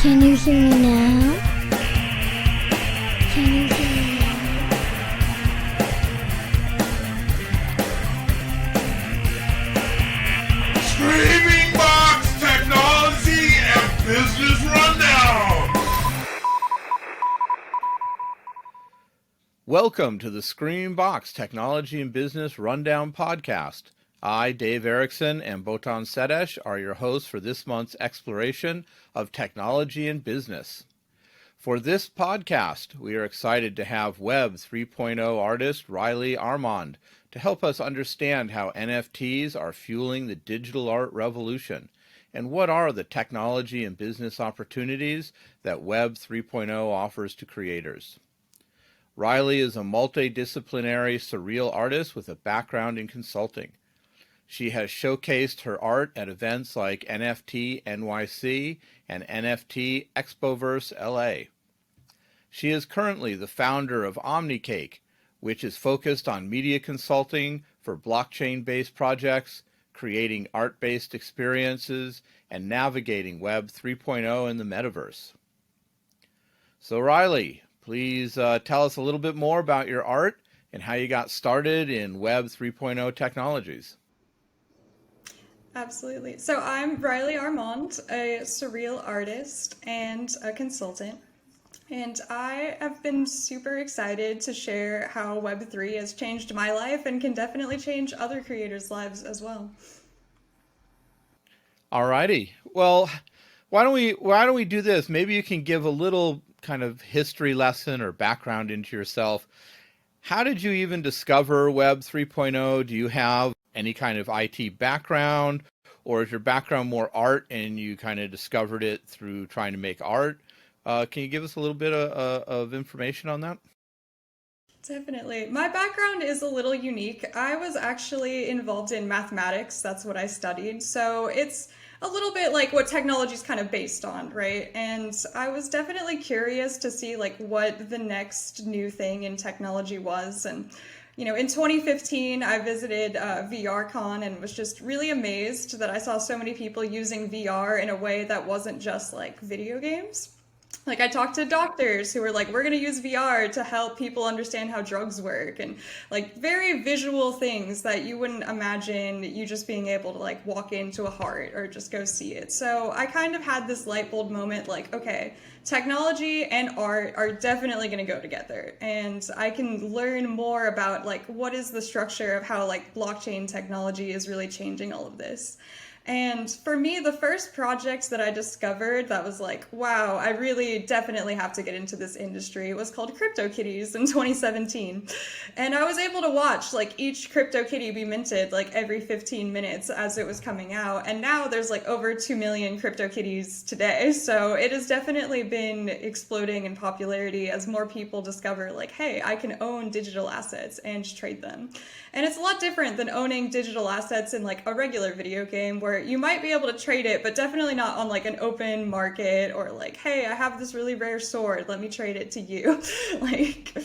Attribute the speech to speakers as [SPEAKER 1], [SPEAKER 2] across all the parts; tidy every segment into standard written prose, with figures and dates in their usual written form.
[SPEAKER 1] Can you hear me now? Can you hear me now?
[SPEAKER 2] ScreamingBox Technology and Business Rundown.
[SPEAKER 3] Welcome to the ScreamingBox Technology and Business Rundown podcast. I, Dave Erickson, and Botond are your hosts for this month's exploration of technology and business. For this podcast, we are excited to have Web 3.0 artist Rylee Armond to help us understand how NFTs are fueling the digital art revolution and what are the technology and business opportunities that Web 3.0 offers to creators. Rylee is a multidisciplinary surreal artist with a background in consulting. She has showcased her art at events like NFT NYC and NFT Expoverse LA. She is currently the founder of Omnicake, which is focused on media consulting for blockchain-based projects, creating art-based experiences, and navigating Web 3.0 in the Metaverse. So Rylee, please tell us a little bit more about your art and how you got started in Web 3.0 technologies.
[SPEAKER 4] Absolutely. So I'm Rylee Armond, a surreal artist and a consultant. And I have been super excited to share how Web3 has changed my life and can definitely change other creators' lives as well.
[SPEAKER 3] Alrighty. Well, why don't we do this? Maybe you can give a little kind of history lesson or background into yourself. How did you even discover Web 3.0? Do you have any kind of IT background, or is your background more art and you kind of discovered it through trying to make art? Can you give us a little bit of information on that?
[SPEAKER 4] Definitely. My background is a little unique. I was actually involved in mathematics. That's what I studied. So it's a little bit like what technology is kind of based on, right? And I was definitely curious to see like what the next new thing in technology was. And in 2015, I visited VRCon and was just really amazed that I saw so many people using VR in a way that wasn't just like video games. Like I talked to doctors who were like, we're going to use VR to help people understand how drugs work, and like very visual things that you wouldn't imagine you just being able to like walk into a heart or just go see it. So I kind of had this light bulb moment like, okay, technology and art are definitely going to go together, and I can learn more about like what is the structure of how like blockchain technology is really changing all of this. And for me, the first project that I discovered that was like, wow, I really definitely have to get into this industry, was called CryptoKitties in 2017. And I was able to watch like each CryptoKitty be minted like every 15 minutes as it was coming out. And now there's like over 2 million CryptoKitties today. So it has definitely been exploding in popularity as more people discover like, hey, I can own digital assets and trade them. And it's a lot different than owning digital assets in like a regular video game where you might be able to trade it, but definitely not on like an open market or like, hey, I have this really rare sword, let me trade it to you. Like,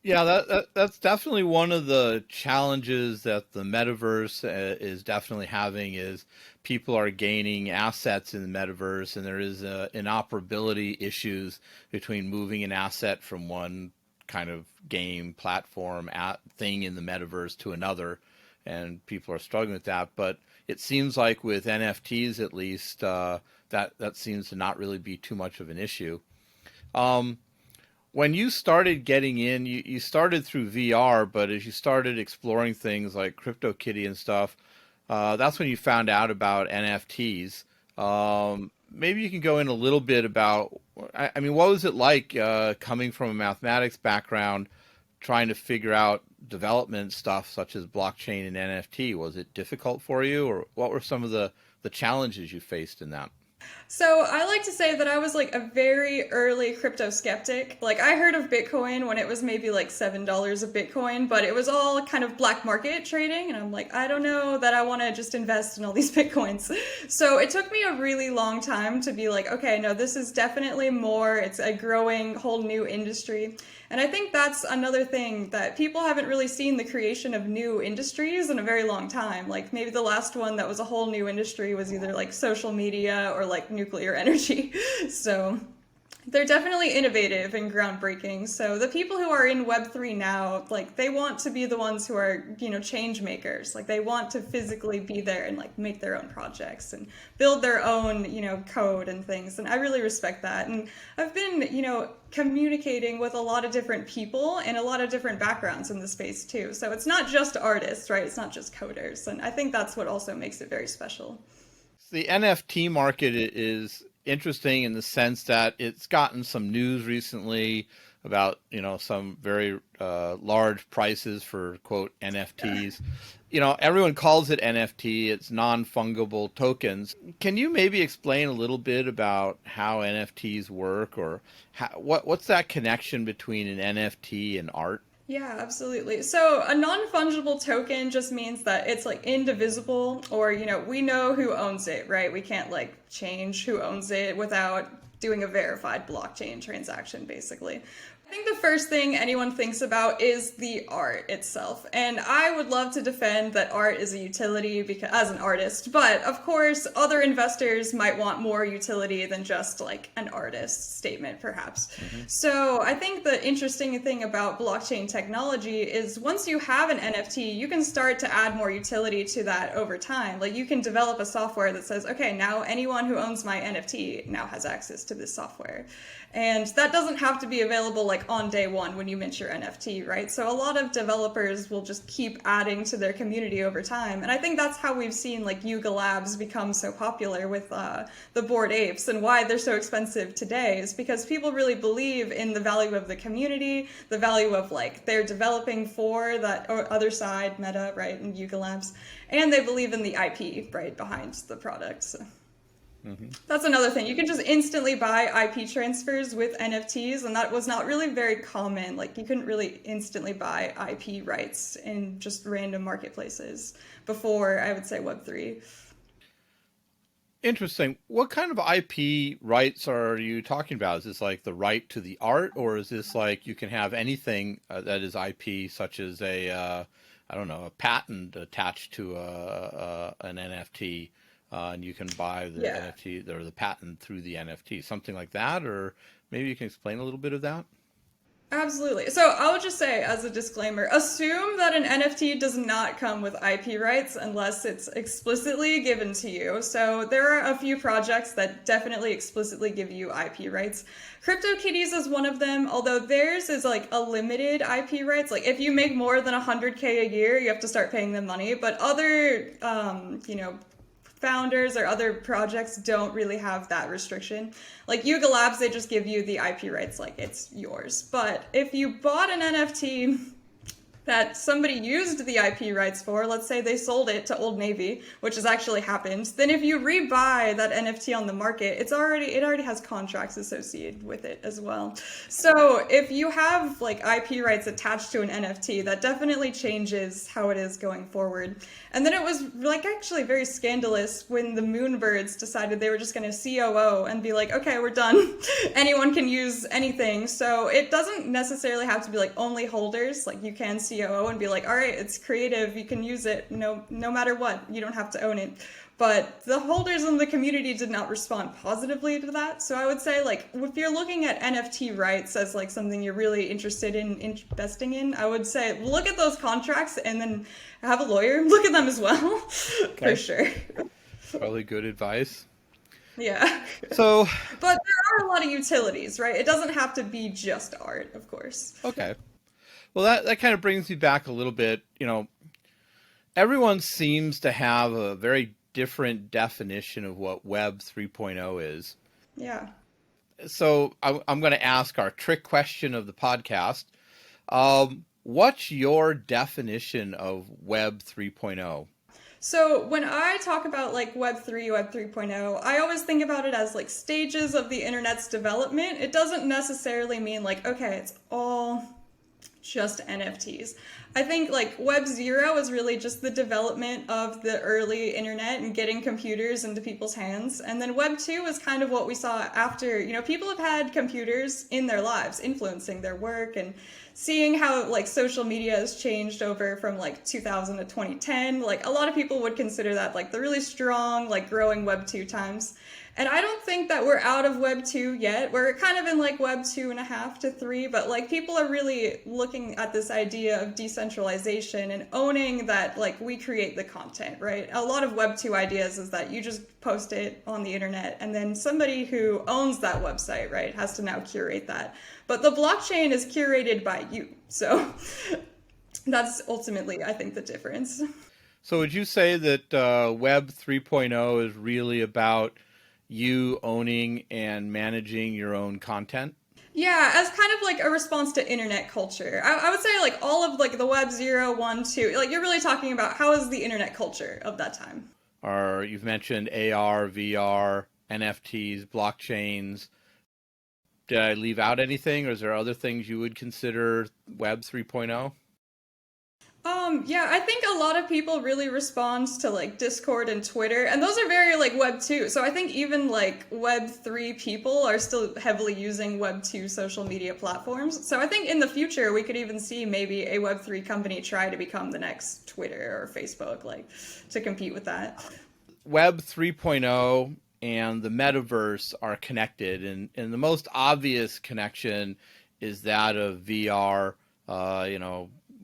[SPEAKER 3] yeah, that's definitely one of the challenges that the metaverse is definitely having, is people are gaining assets in the metaverse, and there is inoperability issues between moving an asset from one kind of game platform thing in the metaverse to another, and people are struggling with that. But it seems like with NFTs, at least, that seems to not really be too much of an issue. When you started getting in, you started through VR, but as you started exploring things like CryptoKitty and stuff, that's when you found out about NFTs. Maybe you can go in a little bit about, I mean, what was it like coming from a mathematics background, trying to figure out development stuff such as blockchain and NFT? Was it difficult for you, or what were some of the challenges you faced in that?
[SPEAKER 4] So I like to say that I was like a very early crypto skeptic. Like I heard of Bitcoin when it was maybe like $7 a Bitcoin, but it was all kind of black market trading. And I'm like, I don't know that I want to just invest in all these Bitcoins. So it took me a really long time to be like, okay, no, this is definitely more. It's a growing whole new industry. And I think that's another thing that people haven't really seen the creation of new industries in a very long time. Like maybe the last one that was a whole new industry was either like social media or like nuclear energy. So they're definitely innovative and groundbreaking. So the people who are in Web3 now, like they want to be the ones who are, change makers. Like they want to physically be there and like make their own projects and build their own, code and things. And I really respect that. And I've been, communicating with a lot of different people and a lot of different backgrounds in the space too. So it's not just artists, right? It's not just coders. And I think that's what also makes it very special.
[SPEAKER 3] The NFT market is interesting in the sense that it's gotten some news recently about some very large prices for quote NFTs. Everyone calls it NFT. It's non-fungible tokens. Can you maybe explain a little bit about how NFTs work, or what's that connection between an NFT and art?
[SPEAKER 4] Yeah, absolutely. So a non-fungible token just means that it's like indivisible, or, we know who owns it, right? We can't like change who owns it without doing a verified blockchain transaction, basically. I think the first thing anyone thinks about is the art itself. And I would love to defend that art is a utility because, as an artist, but of course, other investors might want more utility than just like an artist statement, perhaps. Mm-hmm. So I think the interesting thing about blockchain technology is once you have an NFT, you can start to add more utility to that over time. Like you can develop a software that says, okay, now anyone who owns my NFT now has access to this software. And that doesn't have to be available like on day one when you mint your NFT, right? So a lot of developers will just keep adding to their community over time. And I think that's how we've seen like Yuga Labs become so popular with the Bored Apes, and why they're so expensive today is because people really believe in the value of the community, the value of like they're developing for that other side, Meta, right, and Yuga Labs, and they believe in the IP, right, behind the product. So. Mm-hmm. That's another thing. You can just instantly buy IP transfers with NFTs, and that was not really very common. Like you couldn't really instantly buy IP rights in just random marketplaces before, I would say, Web3.
[SPEAKER 3] Interesting. What kind of IP rights are you talking about? Is this like the right to the art, or is this like you can have anything that is IP, such as a patent attached to an NFT? And you can buy the NFT or the patent through the NFT, something like that, or maybe you can explain a little bit of that?
[SPEAKER 4] Absolutely. So I would just say, as a disclaimer, assume that an NFT does not come with IP rights unless it's explicitly given to you. So there are a few projects that definitely explicitly give you IP rights. CryptoKitties is one of them, although theirs is like a limited IP rights. Like if you make more than 100K a year, you have to start paying them money. But other, founders or other projects don't really have that restriction. Like Yuga Labs, they just give you the IP rights like it's yours. But if you bought an NFT that somebody used the IP rights for, let's say they sold it to Old Navy, which has actually happened, then if you rebuy that NFT on the market, it already has contracts associated with it as well. So if you have like IP rights attached to an NFT, that definitely changes how it is going forward. And then it was like actually very scandalous when the Moonbirds decided they were just going to COO and be like, okay, we're done. Anyone can use anything. So it doesn't necessarily have to be like only holders. Like you can COO and be like, all right, it's creative. You can use it no matter what. You don't have to own it. But the holders in the community did not respond positively to that. So I would say, like, if you're looking at NFT rights as like something you're really interested in investing in, I would say look at those contracts and then have a lawyer look at them as well. For sure.
[SPEAKER 3] Probably good advice.
[SPEAKER 4] Yeah.
[SPEAKER 3] So,
[SPEAKER 4] but there are a lot of utilities, right? It doesn't have to be just art, of course.
[SPEAKER 3] Okay. Well, that kind of brings me back a little bit. Everyone seems to have a very different definition of what Web 3.0 is.
[SPEAKER 4] Yeah.
[SPEAKER 3] So I'm going to ask our trick question of the podcast. What's your definition of Web 3.0?
[SPEAKER 4] So when I talk about like Web3, Web 3.0, I always think about it as like stages of the internet's development. It doesn't necessarily mean like, okay, it's all just NFTs. I think like Web 0 is really just the development of the early internet and getting computers into people's hands. And then Web 2 is kind of what we saw after, people have had computers in their lives influencing their work and seeing how like social media has changed over from like 2000 to 2010. Like a lot of people would consider that like the really strong, like growing Web 2 times. And I don't think that we're out of Web 2 yet. We're kind of in like Web 2.5 to 3, but like people are really looking at this idea of decentralization and owning that like we create the content, right? A lot of Web 2 ideas is that you just post it on the internet and then somebody who owns that website, right, has to now curate that. But the blockchain is curated by you. So that's ultimately, I think, the difference.
[SPEAKER 3] So would you say that Web 3.0 is really about you owning and managing your own content?
[SPEAKER 4] Yeah, as kind of like a response to internet culture. I would say like all of like the Web 0, 1, 2, like you're really talking about how is the internet culture of that time.
[SPEAKER 3] Or you've mentioned AR, VR, NFTs, blockchains. Did I leave out anything, or is there other things you would consider Web 3.0?
[SPEAKER 4] Yeah, I think a lot of people really respond to like Discord and Twitter, and those are very like Web 2. So I think even like Web 3 people are still heavily using Web 2 social media platforms. So I think in the future we could even see maybe a Web 3 company try to become the next Twitter or Facebook, like to compete with that.
[SPEAKER 3] Web 3.0 and the metaverse are connected, and the most obvious connection is that of VR.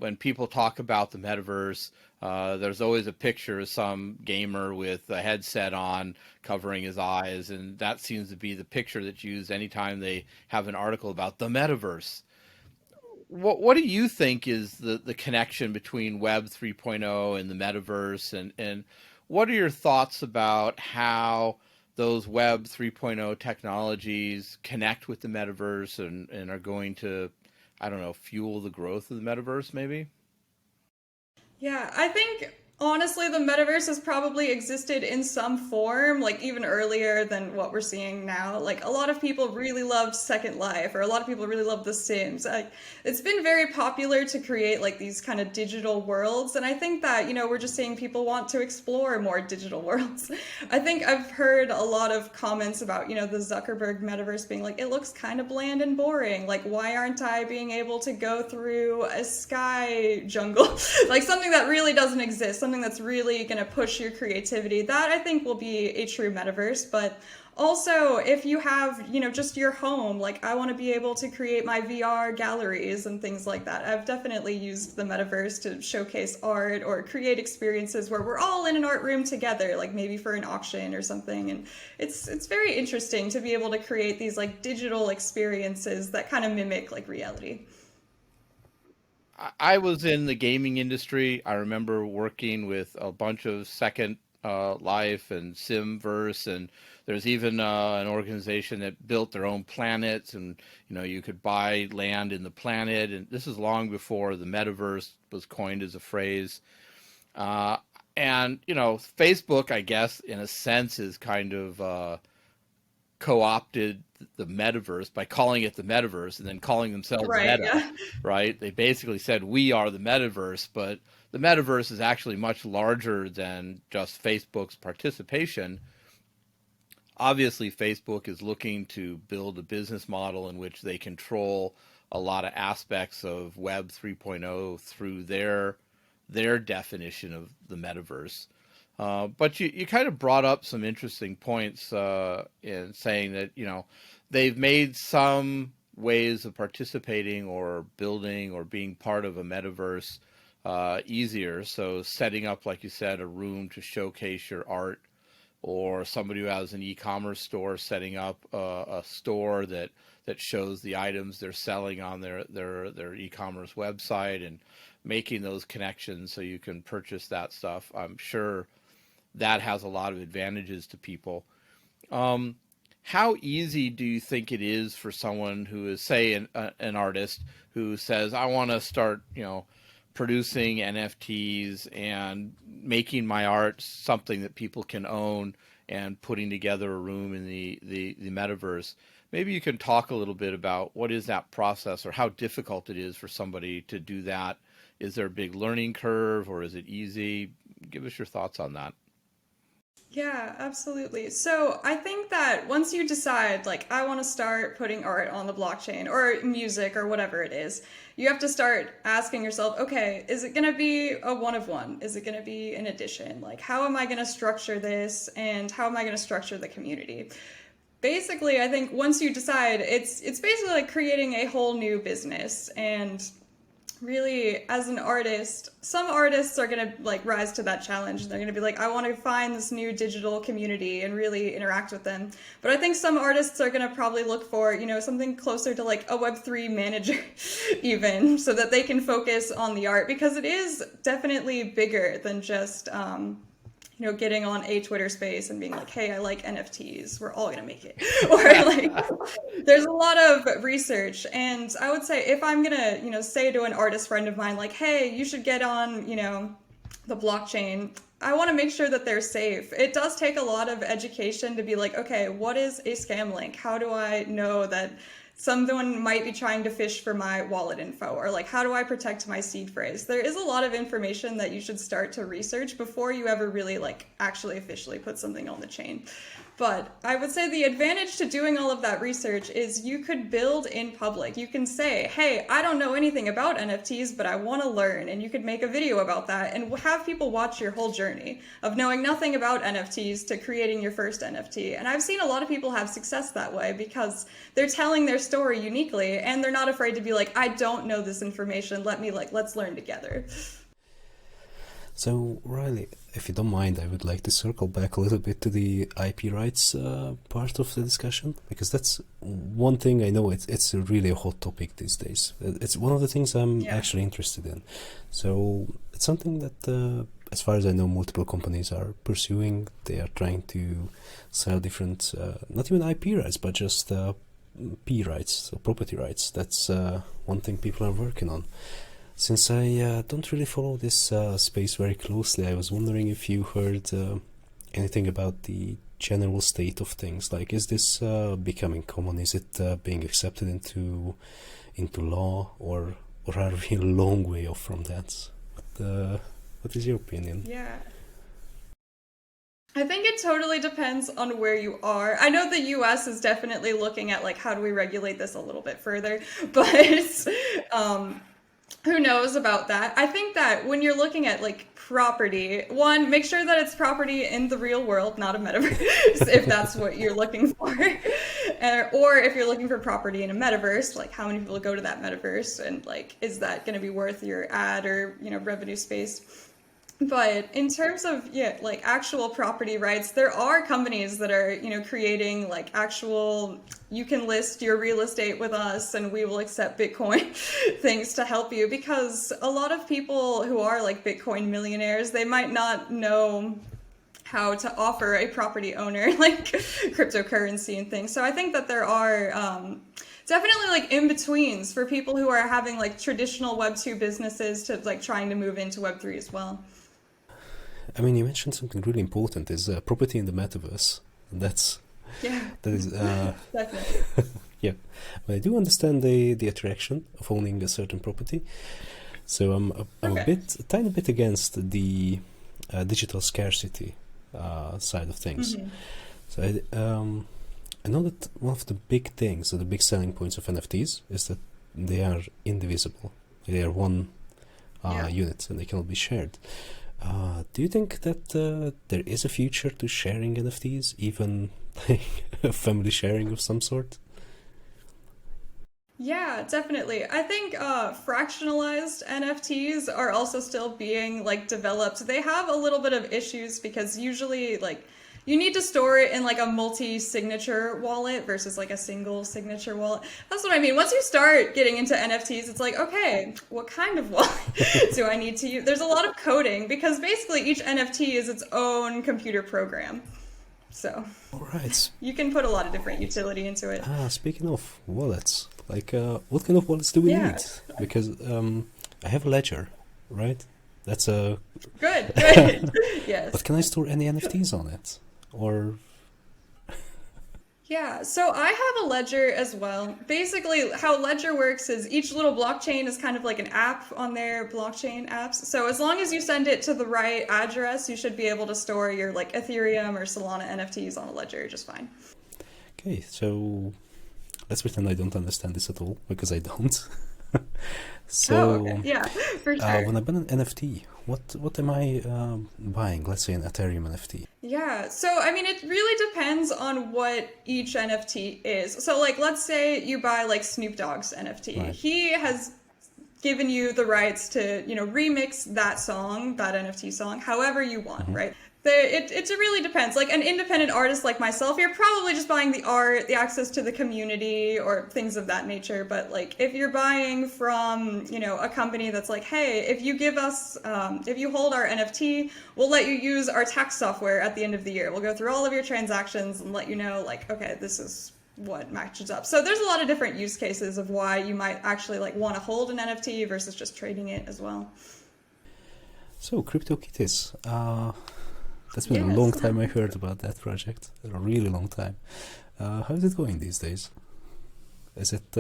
[SPEAKER 3] When people talk about the metaverse, there's always a picture of some gamer with a headset on covering his eyes, and that seems to be the picture that's used anytime they have an article about the metaverse. What do you think is the connection between Web 3.0 and the metaverse, and what are your thoughts about how those Web 3.0 technologies connect with the metaverse and are going to, I don't know, fuel the growth of the metaverse maybe?
[SPEAKER 4] Yeah, I think honestly the metaverse has probably existed in some form, like even earlier than what we're seeing now. Like a lot of people really loved Second Life, or a lot of people really love The Sims. It's been very popular to create like these kind of digital worlds, and I think that, we're just seeing people want to explore more digital worlds. I think I've heard a lot of comments about, the Zuckerberg metaverse being like, it looks kind of bland and boring. Like, why aren't I being able to go through a sky jungle? Like something that really doesn't exist, something that's really going to push your creativity. That I think will be a true metaverse. But also, if you have, just your home, like I want to be able to create my VR galleries and things like that. I've definitely used the metaverse to showcase art or create experiences where we're all in an art room together, like maybe for an auction or something. And it's very interesting to be able to create these like digital experiences that kind of mimic like reality.
[SPEAKER 3] I was in the gaming industry. I remember working with a bunch of Second Life and Simverse, and there's even an organization that built their own planets, and you could buy land in the planet. And this is long before the metaverse was coined as a phrase. And Facebook, I guess, in a sense, is kind of co-opted the metaverse by calling it the metaverse and then calling themselves
[SPEAKER 4] Right,
[SPEAKER 3] Meta,
[SPEAKER 4] yeah.
[SPEAKER 3] right? They basically said we are the metaverse, but the metaverse is actually much larger than just Facebook's participation. Obviously, Facebook is looking to build a business model in which they control a lot of aspects of Web 3.0 through their definition of the metaverse. But you kind of brought up some interesting points in saying that, they've made some ways of participating or building or being part of a metaverse easier. So setting up, like you said, a room to showcase your art, or somebody who has an e-commerce store setting up a store that shows the items they're selling on their e-commerce website and making those connections so you can purchase that stuff. I'm sure that has a lot of advantages to people. How easy do you think it is for someone who is, say, an artist who says, I want to start, producing NFTs and making my art something that people can own and putting together a room in the metaverse. Maybe you can talk a little bit about what is that process or how difficult it is for somebody to do that. Is there a big learning curve or is it easy? Give us your thoughts on that.
[SPEAKER 4] Yeah, absolutely. So I think that once you decide, like, I want to start putting art on the blockchain or music or whatever it is, you have to start asking yourself, okay, is it going to be a one of one? Is it going to be an addition? Like, how am I going to structure this and how am I going to structure the community? Basically, I think once you decide, it's basically like creating a whole new business. And really, as an artist, some artists are going to like rise to that challenge. They're going to be like, I want to find this new digital community and really interact with them. But I think some artists are going to probably look for, you know, something closer to like a Web3 manager even, so that they can focus on the art, because it is definitely bigger than just you know, getting on a Twitter space and being like, hey, I like NFTs, we're all going to make it. Or like, there's a lot of research. And I would say if I'm going to, you know, say to an artist friend of mine, like, hey, you should get on, you know, the blockchain, I want to make sure that they're safe. It does take a lot of education to be like, okay, what is a scam link? How do I know that someone might be trying to fish for my wallet info? Or like, how do I protect my seed phrase? There is a lot of information that you should start to research before you ever really like actually officially put something on the chain. But I would say the advantage to doing all of that research is you could build in public. You can say, hey, I don't know anything about NFTs, but I want to learn. And you could make a video about that and have people watch your whole journey of knowing nothing about NFTs to creating your first NFT. And I've seen a lot of people have success that way because they're telling their story uniquely and they're not afraid to be like, I don't know this information. Let's learn together.
[SPEAKER 5] So, Rylee, if you don't mind, I would like to circle back a little bit to the IP rights part of the discussion, because that's one thing I know it's really a hot topic these days. It's one of the things I'm actually interested in. So, it's something that, as far as I know, multiple companies are pursuing. They are trying to sell different, not even IP rights, but just P rights, so property rights. That's one thing people are working on. Since I don't really follow this space very closely, I was wondering if you heard anything about the general state of things. Like, is this becoming common? Is it being accepted into law, or are we a long way off from that? What is your opinion?
[SPEAKER 4] Yeah. I think it totally depends on where you are. I know the US is definitely looking at like, how do we regulate this a little bit further, but who knows about that? I think that when you're looking at like property, one, make sure that it's property in the real world, not a metaverse, if that's what you're looking for. Or if you're looking for property in a metaverse, like how many people go to that metaverse and like, is that going to be worth your ad or, you know, revenue space? But in terms of, like actual property rights, there are companies that are, you know, creating like actual, you can list your real estate with us and we will accept Bitcoin things to help you, because a lot of people who are like Bitcoin millionaires, they might not know how to offer a property owner like cryptocurrency and things. So I think that there are definitely like in-betweens for people who are having like traditional Web2 businesses to like trying to move into Web3 as well.
[SPEAKER 5] I mean, you mentioned something really important, is property in the metaverse. That is
[SPEAKER 4] definitely.
[SPEAKER 5] Yeah, but I do understand the attraction of owning a certain property. So I'm a tiny bit against the digital scarcity side of things. Mm-hmm. So I know that one of the big things, or the big selling points of NFTs, is that they are indivisible. They are one unit and they cannot be shared. Do you think that there is a future to sharing NFTs, even like a family sharing of some sort?
[SPEAKER 4] Yeah, definitely. I think fractionalized NFTs are also still being like developed. They have a little bit of issues because usually like you need to store it in like a multi-signature wallet versus like a single signature wallet. That's what I mean. Once you start getting into NFTs, it's like, okay, what kind of wallet do I need to use? There's a lot of coding because basically each NFT is its own computer program. So
[SPEAKER 5] right.
[SPEAKER 4] You can put a lot of different utility into it.
[SPEAKER 5] Speaking of wallets, like what kind of wallets do we need? Because I have a ledger right? That's a...
[SPEAKER 4] Good, good. Yes.
[SPEAKER 5] But can I store any NFTs on it? Or...
[SPEAKER 4] Yeah, so I have a ledger as well. Basically, how Ledger works is each little blockchain is kind of like an app on their blockchain apps. So as long as you send it to the right address, you should be able to store your like Ethereum or Solana NFTs on a ledger just fine.
[SPEAKER 5] Okay, so let's pretend I don't understand this at all, because I don't. So,
[SPEAKER 4] Okay. Yeah, for sure.
[SPEAKER 5] when I buy an NFT, what am I buying? Let's say an Ethereum NFT.
[SPEAKER 4] Yeah, so I mean, it really depends on what each NFT is. So, like, let's say you buy like Snoop Dogg's NFT.
[SPEAKER 5] Right.
[SPEAKER 4] He has given you the rights to, remix that song, that NFT song, however you want, right? It really depends. Like an independent artist like myself, you're probably just buying the art, the access to the community, or things of that nature. But like if you're buying from, a company that's like, hey, if you give us, if you hold our NFT, we'll let you use our tax software at the end of the year. We'll go through all of your transactions and let you know, like, okay, this is what matches up. So there's a lot of different use cases of why you might actually like want to hold an NFT versus just trading it as well.
[SPEAKER 5] So, CryptoKitties. That's been a
[SPEAKER 4] Yes.
[SPEAKER 5] long time I heard about that project. A really long time. How is it going these days? Is it...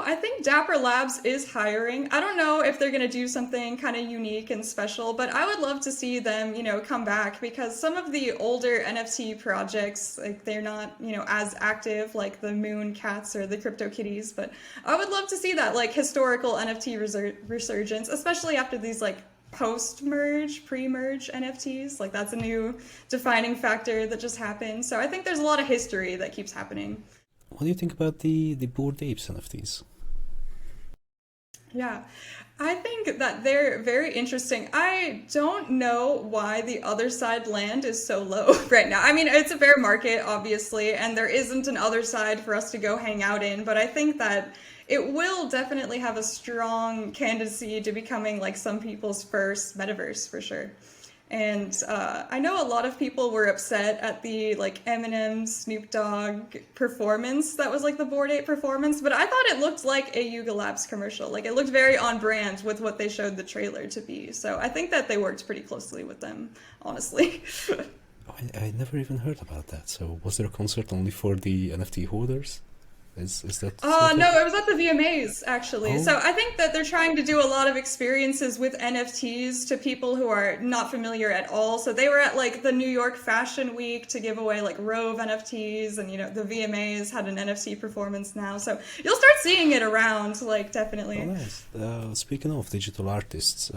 [SPEAKER 4] I think Dapper Labs is hiring. I don't know if they're going to do something kind of unique and special, but I would love to see them, come back, because some of the older NFT projects, like they're not, as active like the Moon Cats or the CryptoKitties, but I would love to see that like historical NFT resurgence, especially after these like post-merge, pre-merge NFTs. Like that's a new defining factor that just happened. So I think there's a lot of history that keeps happening.
[SPEAKER 5] What do you think about the Bored Apes NFTs?
[SPEAKER 4] Yeah, I think that they're very interesting. I don't know why the other side land is so low right now. I mean, it's a bear market, obviously, and there isn't an other side for us to go hang out in, but I think that it will definitely have a strong candidacy to becoming like some people's first metaverse for sure. And I know a lot of people were upset at the like Eminem Snoop Dogg performance that was like the Bored Ape performance, but I thought it looked like a Yuga Labs commercial. Like it looked very on brand with what they showed the trailer to be. So I think that they worked pretty closely with them, honestly.
[SPEAKER 5] I never even heard about that. So was there a concert only for the NFT holders? Is that...
[SPEAKER 4] No, it was at the VMAs, actually.
[SPEAKER 5] Oh.
[SPEAKER 4] So I think that they're trying to do a lot of experiences with NFTs to people who are not familiar at all. So they were at like the New York Fashion Week to give away like Rove NFTs, and the VMAs had an NFT performance now. So you'll start seeing it around, like definitely.
[SPEAKER 5] Oh, nice. Speaking of digital artists,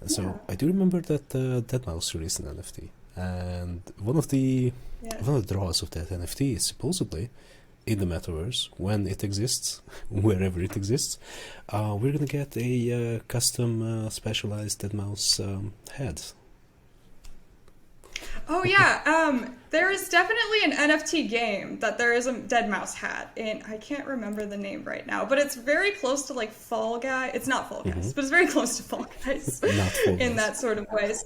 [SPEAKER 5] so I do remember that deadmau5 released an NFT, and one of the draws of that NFT is supposedly in the Metaverse, when it exists, wherever it exists, we're gonna get a custom specialized deadmau5 head.
[SPEAKER 4] Oh yeah, there is definitely an NFT game that there is a deadmau5 hat in. I can't remember the name right now, but it's very close to like Fall Guy. It's not Fall Guys, but it's very close to Fall Guys.
[SPEAKER 5] Not Fall
[SPEAKER 4] In
[SPEAKER 5] Guys.
[SPEAKER 4] that sort of ways.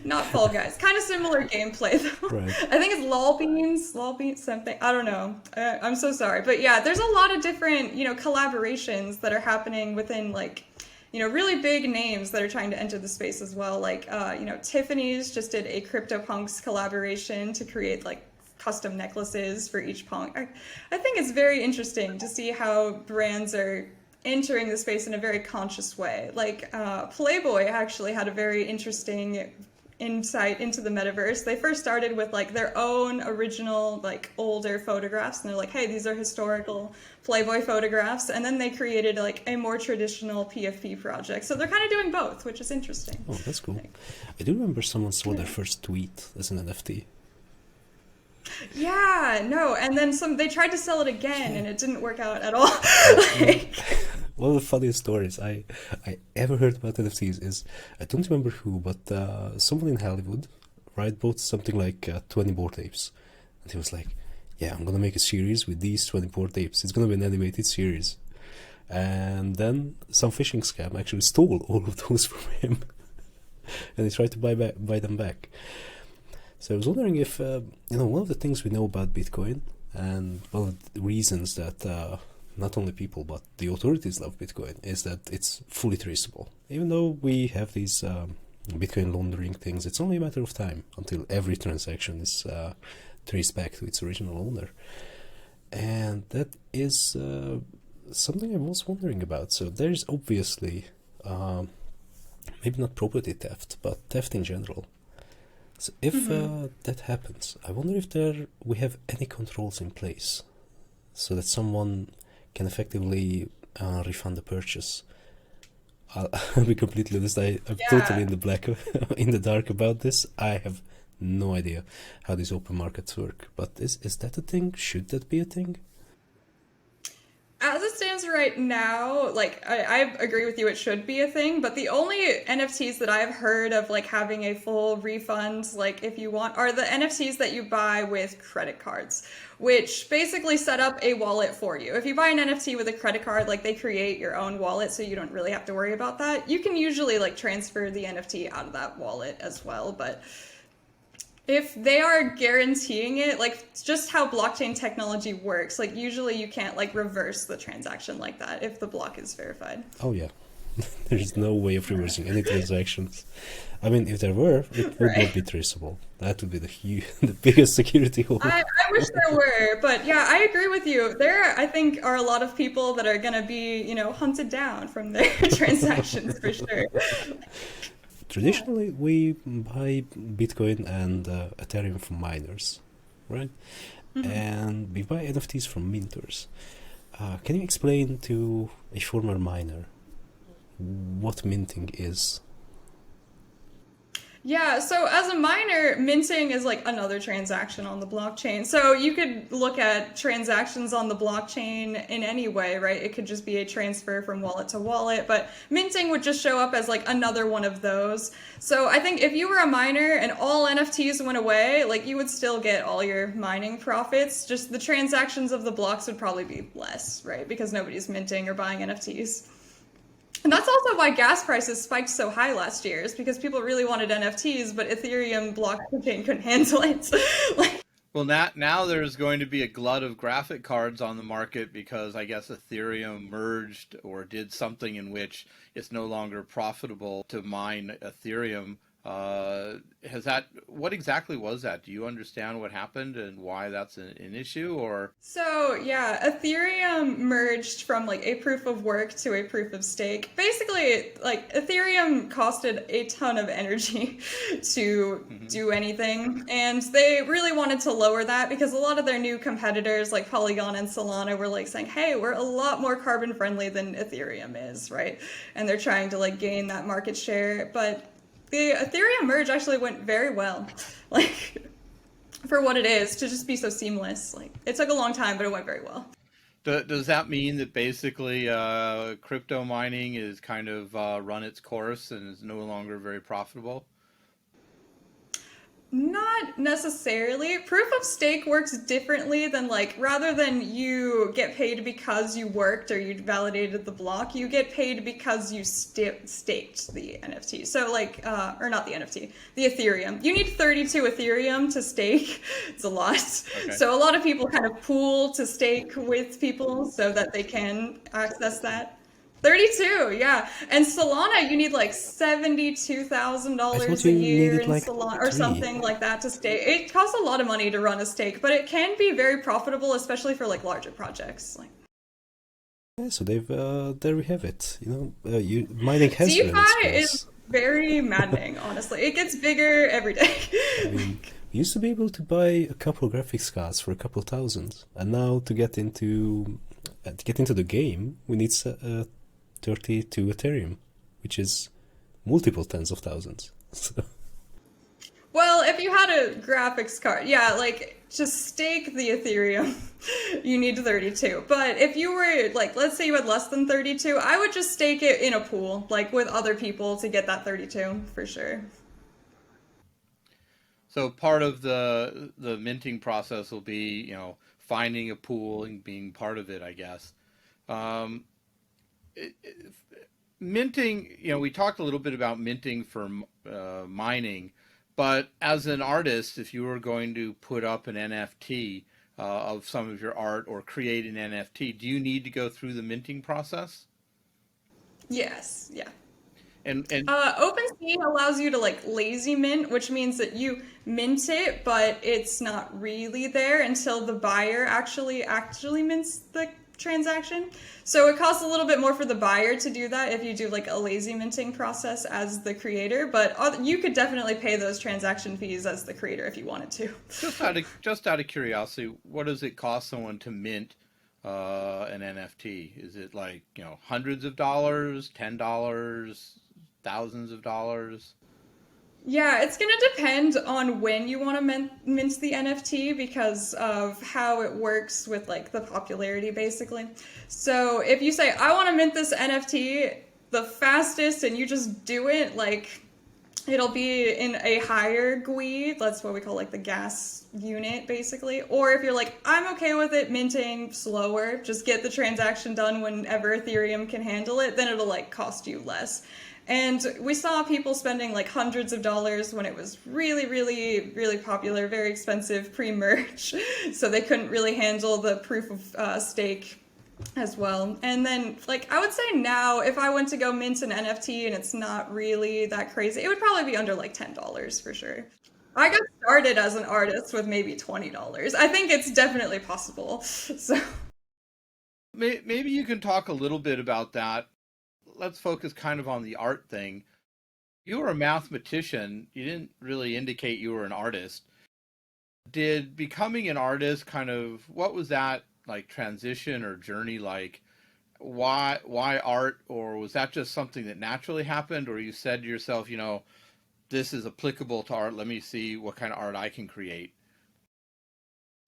[SPEAKER 4] Not Fall Guys. Kind of similar gameplay though.
[SPEAKER 5] Right.
[SPEAKER 4] I think it's Lol Beans something. I don't know. I'm so sorry, but yeah, there's a lot of different collaborations that are happening within like really big names that are trying to enter the space as well. Like, Tiffany's just did a CryptoPunks collaboration to create like custom necklaces for each punk. I think it's very interesting to see how brands are entering the space in a very conscious way. Like, Playboy actually had a very interesting insight into the metaverse. They first started with like their own original like older photographs, and they're like, hey, these are historical Playboy photographs, and then they created like a more traditional PFP project. So they're kind of doing both, which is interesting.
[SPEAKER 5] Oh, that's cool. I do remember someone saw their first tweet as an NFT.
[SPEAKER 4] Yeah, no, and then they tried to sell it again, and it didn't work out at all. Like,
[SPEAKER 5] One of the funniest stories I ever heard about NFTs is, I don't remember who, but someone in Hollywood, right, bought something like 20 Bored Apes. And he was like, yeah, I'm going to make a series with these 20 Bored Apes. It's going to be an animated series. And then some phishing scam actually stole all of those from him. And he tried to buy them back. So I was wondering if, one of the things we know about Bitcoin, and one of the reasons that not only people, but the authorities love Bitcoin, is that it's fully traceable. Even though we have these Bitcoin laundering things, it's only a matter of time until every transaction is traced back to its original owner. And that is something I was wondering about. So there's obviously maybe not property theft, but theft in general. So if that happens, I wonder if we have any controls in place so that someone can effectively refund the purchase. I'll be completely honest, I'm totally in the dark about this. I have no idea how these open markets work. But is that a thing? Should that be a thing?
[SPEAKER 4] As it stands right now, like, I agree with you, it should be a thing, but the only NFTs that I've heard of, like, having a full refund, like, if you want, are the NFTs that you buy with credit cards, which basically set up a wallet for you. If you buy an NFT with a credit card, like, they create your own wallet, so you don't really have to worry about that. You can usually, like, transfer the NFT out of that wallet as well, but if they are guaranteeing it, like, just how blockchain technology works, like, usually you can't, like, reverse the transaction like that if the block is verified.
[SPEAKER 5] Oh yeah, there's no way of reversing any transactions. I mean, if there were, it would not be traceable. That would be the biggest security hole.
[SPEAKER 4] I wish there were, but yeah, I agree with you. There, I think, are a lot of people that are going to be, you know, hunted down from their transactions for sure.
[SPEAKER 5] Traditionally, we buy Bitcoin and Ethereum from miners, right? And we buy NFTs from minters. Can you explain to a former miner what minting is?
[SPEAKER 4] Yeah, so as a miner, minting is like another transaction on the blockchain. So you could look at transactions on the blockchain in any way, right? It could just be a transfer from wallet to wallet, but minting would just show up as like another one of those. So I think if you were a miner and all NFTs went away, like you would still get all your mining profits, just the transactions of the blocks would probably be less, right? Because nobody's minting or buying NFTs. And that's also why gas prices spiked so high last year, is because people really wanted NFTs, but Ethereum blockchain couldn't handle it.
[SPEAKER 3] Well, now there's going to be a glut of graphic cards on the market because I guess Ethereum merged or did something in which it's no longer profitable to mine Ethereum. What exactly was that? Do you understand what happened and why that's an issue, or?
[SPEAKER 4] So yeah, Ethereum merged from like a proof of work to a proof of stake. Basically, like Ethereum costed a ton of energy to do anything, and they really wanted to lower that because a lot of their new competitors like Polygon and Solana were like saying, hey, we're a lot more carbon friendly than Ethereum is, right? And they're trying to like gain that market share, but the Ethereum merge actually went very well, like for what it is, to just be so seamless. Like it took a long time, but it went very well.
[SPEAKER 3] Does that mean that basically crypto mining is kind of run its course and is no longer very profitable?
[SPEAKER 4] Not necessarily. Proof of stake works differently than like, rather than you get paid because you worked or you validated the block, you get paid because you staked the NFT. So like, or not the NFT, the Ethereum. You need 32 Ethereum to stake. It's a lot. Okay. So a lot of people kind of pool to stake with people so that they can access that. 32, yeah. And Solana, you need like $72,000 a year in like Solana or something like that to stake. It costs a lot of money to run a stake, but it can be very profitable, especially for like larger projects. Like,
[SPEAKER 5] yeah, so they've there we have it. You know, mining has
[SPEAKER 4] DeFi is very maddening. Honestly, it gets bigger every day.
[SPEAKER 5] I mean, we used to be able to buy a couple of graphics cards for a couple thousand, and now to get into the game, we need 32 Ethereum, which is multiple tens of thousands.
[SPEAKER 4] Well, if you had a graphics card, yeah, like just stake the Ethereum, you need 32. But if you were like, let's say you had less than 32, I would just stake it in a pool, like with other people to get that 32 for sure.
[SPEAKER 3] So part of the minting process will be, you know, finding a pool and being part of it, I guess. Minting, you know, we talked a little bit about minting for mining, but as an artist, if you were going to put up an NFT, of some of your art or create an NFT, do you need to go through the minting process?
[SPEAKER 4] Yes, yeah.
[SPEAKER 3] And
[SPEAKER 4] OpenSea allows you to like lazy mint, which means that you mint it, but it's not really there until the buyer actually mints the transaction. So it costs a little bit more for the buyer to do that if you do like a lazy minting process as the creator, but you could definitely pay those transaction fees as the creator if you wanted to.
[SPEAKER 3] just out of curiosity, what does it cost someone to mint an NFT? Is it like, hundreds of dollars, $10, thousands of dollars?
[SPEAKER 4] Yeah, it's going to depend on when you want to mint the NFT because of how it works with like the popularity basically. So if you say, I want to mint this NFT the fastest and you just do it, like it'll be in a higher GUI. That's what we call like the gas unit basically. Or if you're like, I'm okay with it minting slower, just get the transaction done whenever Ethereum can handle it, then it'll like cost you less. And we saw people spending like hundreds of dollars when it was really, really, really popular, very expensive pre-merge. So they couldn't really handle the proof of stake as well. And then like I would say now if I went to go mint an NFT and it's not really that crazy, it would probably be under like $10 for sure. I got started as an artist with maybe $20. I think it's definitely possible. So
[SPEAKER 3] Maybe you can talk a little bit about that. Let's focus kind of on the art thing. You were a mathematician. You didn't really indicate you were an artist. Did becoming an artist what was that like transition or journey like? Why art? Or was that just something that naturally happened? Or you said to yourself, this is applicable to art. Let me see what kind of art I can create.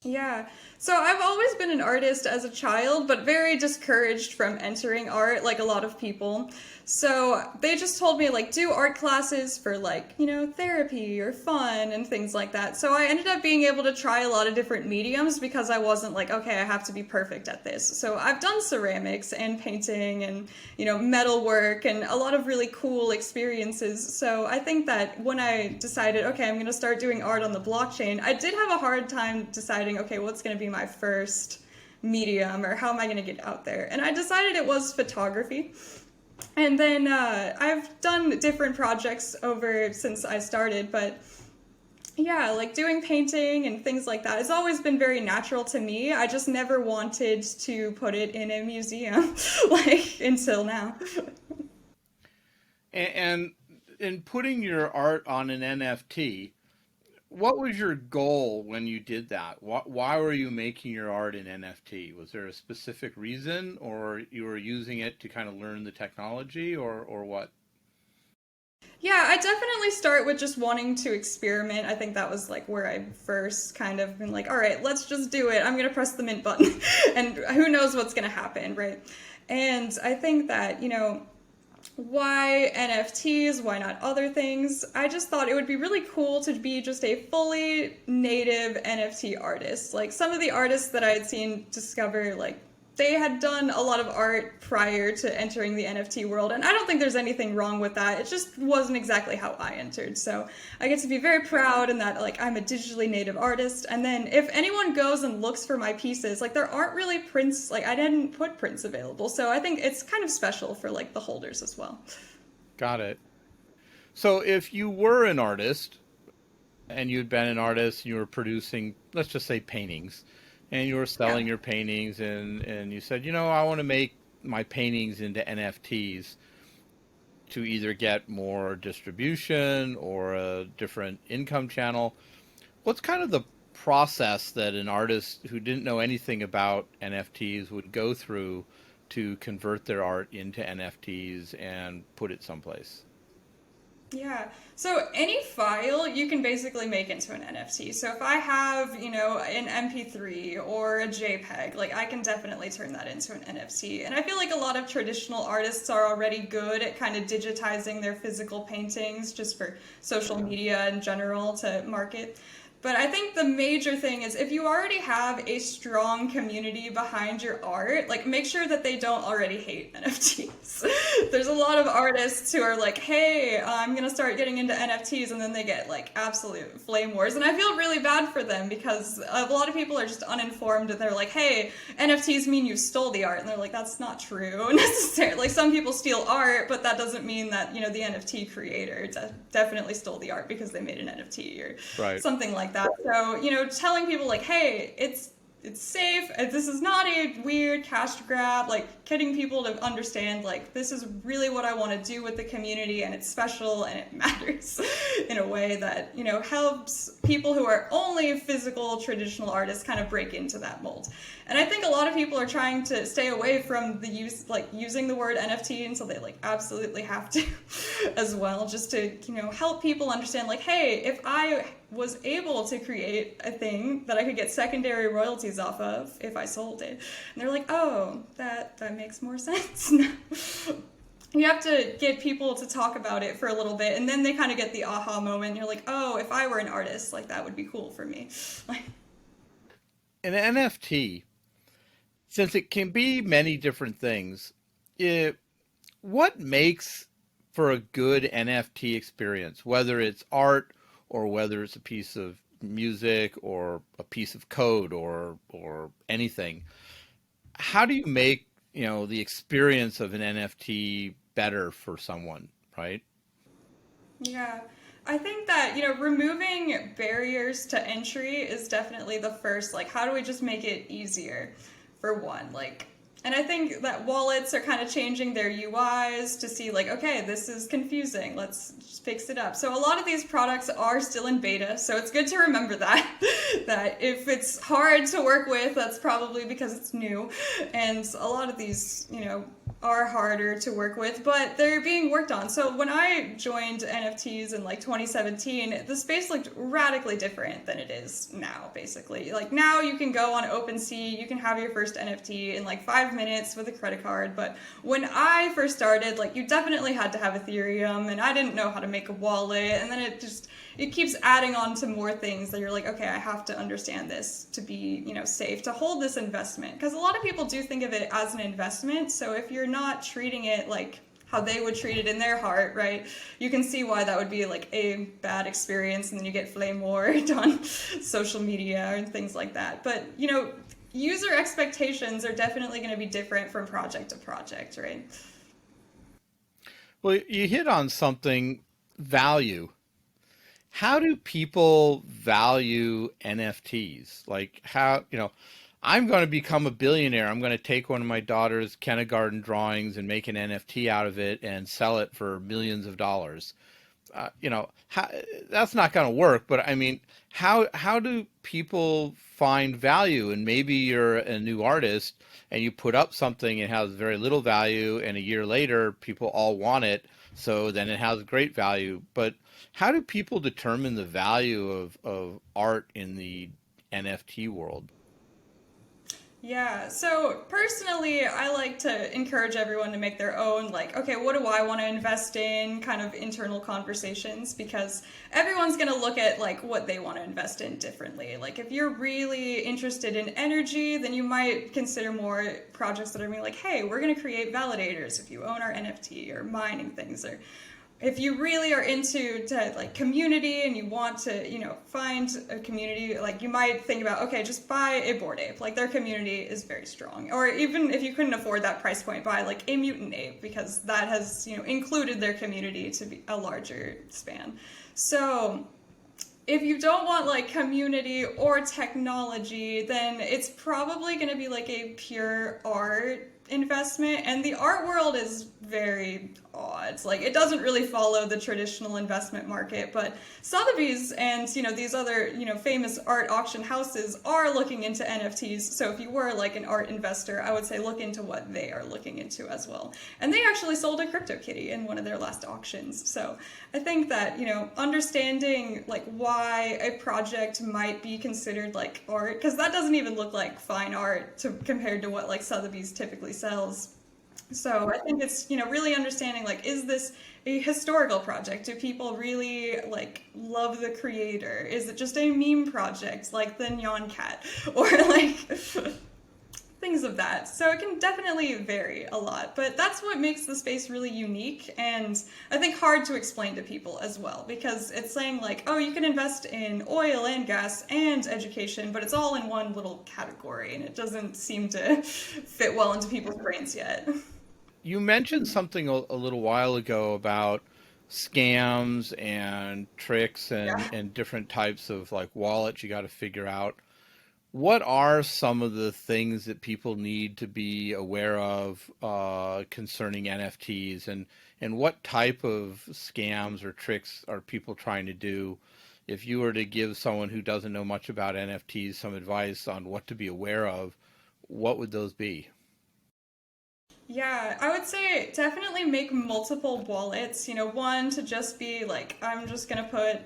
[SPEAKER 4] yeah. So I've always been an artist as a child, but very discouraged from entering art, like a lot of people. So they just told me, like, do art classes for, like, therapy or fun and things like that. So I ended up being able to try a lot of different mediums because I wasn't like, okay, I have to be perfect at this. So I've done ceramics and painting and, metal work and a lot of really cool experiences. So I think that when I decided, okay, I'm going to start doing art on the blockchain, I did have a hard time deciding, okay, what's going to be my first medium or how am I going to get out there? And I decided it was photography. And then I've done different projects since I started, but yeah, like doing painting and things like that. It's always been very natural to me. I just never wanted to put it in a museum, like until now.
[SPEAKER 3] And in putting your art on an NFT, what was your goal when you did that? Why were you making your art in NFT? Was there a specific reason, or you were using it to kind of learn the technology, or what?
[SPEAKER 4] Yeah, I definitely start with just wanting to experiment. I think that was like where I first kind of been like, all right, let's just do it. I'm going to press the mint button and who knows what's going to happen, right? And I think that, why NFTs? Why not other things? I just thought it would be really cool to be just a fully native NFT artist. Like some of the artists that I had seen discover, like they had done a lot of art prior to entering the NFT world, and I don't think there's anything wrong with that. It just wasn't exactly how I entered. So I get to be very proud in that, like, I'm a digitally native artist. And then if anyone goes and looks for my pieces, like, there aren't really prints, like, I didn't put prints available. So I think it's kind of special for, like, the holders as well.
[SPEAKER 3] Got it. So if you were an artist and you'd been an artist and you were producing, let's just say, paintings, and you were selling your paintings and you said, I want to make my paintings into NFTs to either get more distribution or a different income channel. What's kind of the process that an artist who didn't know anything about NFTs would go through to convert their art into NFTs and put it someplace?
[SPEAKER 4] Yeah. So any file you can basically make into an NFT. So if I have, an MP3 or a JPEG, like I can definitely turn that into an NFT. And I feel like a lot of traditional artists are already good at kind of digitizing their physical paintings just for social media in general to market. But I think the major thing is if you already have a strong community behind your art, like make sure that they don't already hate NFTs. There's a lot of artists who are like, hey, I'm going to start getting into NFTs, and then they get like absolute flame wars. And I feel really bad for them because a lot of people are just uninformed and they're like, hey, NFTs mean you stole the art. And they're like, that's not true necessarily. Like some people steal art, but that doesn't mean that, you know, the NFT creator definitely stole the art because they made an NFT or something like that. So, you know, telling people like, hey, it's safe. This is not a weird cash grab, like getting people to understand like this is really what I want to do with the community, and it's special and it matters in a way that, you know, helps people who are only physical traditional artists kind of break into that mold. And I think a lot of people are trying to stay away from the use, like using the word NFT until they like absolutely have to as well, just to, you know, help people understand like, hey, if I was able to create a thing that I could get secondary royalties off of if I sold it. And they're like, oh, that makes more sense now. You have to get people to talk about it for a little bit, and then they kind of get the aha moment. You're like, oh, if I were an artist, like that would be cool for me.
[SPEAKER 3] An NFT, since it can be many different things, what makes for a good NFT experience, whether it's art or whether it's a piece of music or a piece of code or anything? How do you make, you know, the experience of an NFT better for someone, right?
[SPEAKER 4] Yeah. I think that, you know, removing barriers to entry is definitely the first, like, how do we just make it easier for one? Like, and I think that wallets are kind of changing their UIs to see like, okay, this is confusing, let's just fix it up. So a lot of these products are still in beta, so it's good to remember that, that if it's hard to work with, that's probably because it's new. And a lot of these, you know, are harder to work with, but they're being worked on. So when I joined NFTs in like 2017, the space looked radically different than it is now, basically. Like now you can go on OpenSea, you can have your first NFT in like 5 minutes with a credit card. But when I first started, like you definitely had to have Ethereum, and I didn't know how to make a wallet. And then it keeps adding on to more things that you're like, okay, I have to understand this to be, you know, safe, to hold this investment. Because a lot of people do think of it as an investment. So if you're not treating it like how they would treat it in their heart, right, you can see why that would be like a bad experience, and then you get flame warred on social media and things like that. But, you know, user expectations are definitely going to be different from project to project, right?
[SPEAKER 3] Well, you hit on something, value. How do people value NFTs? Like how, you know, I'm going to become a billionaire. I'm going to take one of my daughter's kindergarten drawings and make an NFT out of it and sell it for millions of dollars. You know, that's not going to work. But I mean, how do people find value? And maybe you're a new artist and you put up something, it has very little value, and a year later, people all want it. So then it has great value. But how do people determine the value of art in the NFT world?
[SPEAKER 4] Yeah, so personally, I like to encourage everyone to make their own, like, okay, what do I want to invest in, kind of internal conversations, because everyone's going to look at, like, what they want to invest in differently. Like, if you're really interested in energy, then you might consider more projects that are going to be like, hey, we're going to create validators if you own our NFT, or mining things, or if you really are into like community and you want to, you know, find a community, like you might think about, okay, just buy a Bored Ape. Like their community is very strong. Or even if you couldn't afford that price point, buy like a Mutant Ape, because that has, you know, included their community to be a larger span. So if you don't want like community or technology, then it's probably going to be like a pure art investment. And the art world is very odd. Like it doesn't really follow the traditional investment market, but Sotheby's and, you know, these other, you know, famous art auction houses are looking into NFTs. So if you were like an art investor, I would say look into what they are looking into as well. And they actually sold a CryptoKitty in one of their last auctions. So I think that, you know, understanding like why a project might be considered like art, because that doesn't even look like fine art compared to what like Sotheby's typically sells. So I think it's, really understanding, like, is this a historical project? Do people really like love the creator? Is it just a meme project like the Nyan Cat? Or like things of that. So it can definitely vary a lot, but that's what makes the space really unique and I think hard to explain to people as well, because it's saying like, oh, you can invest in oil and gas and education, but it's all in one little category and it doesn't seem to fit well into people's brains yet.
[SPEAKER 3] You mentioned something a little while ago about scams and tricks
[SPEAKER 4] Yeah.
[SPEAKER 3] and different types of like wallets you got to figure out. What are some of the things that people need to be aware of concerning NFTs, and what type of scams or tricks are people trying to do? If you were to give someone who doesn't know much about NFTs some advice on what to be aware of, what would those be?
[SPEAKER 4] Yeah, I would say definitely make multiple wallets. One to just be like, I'm just gonna put,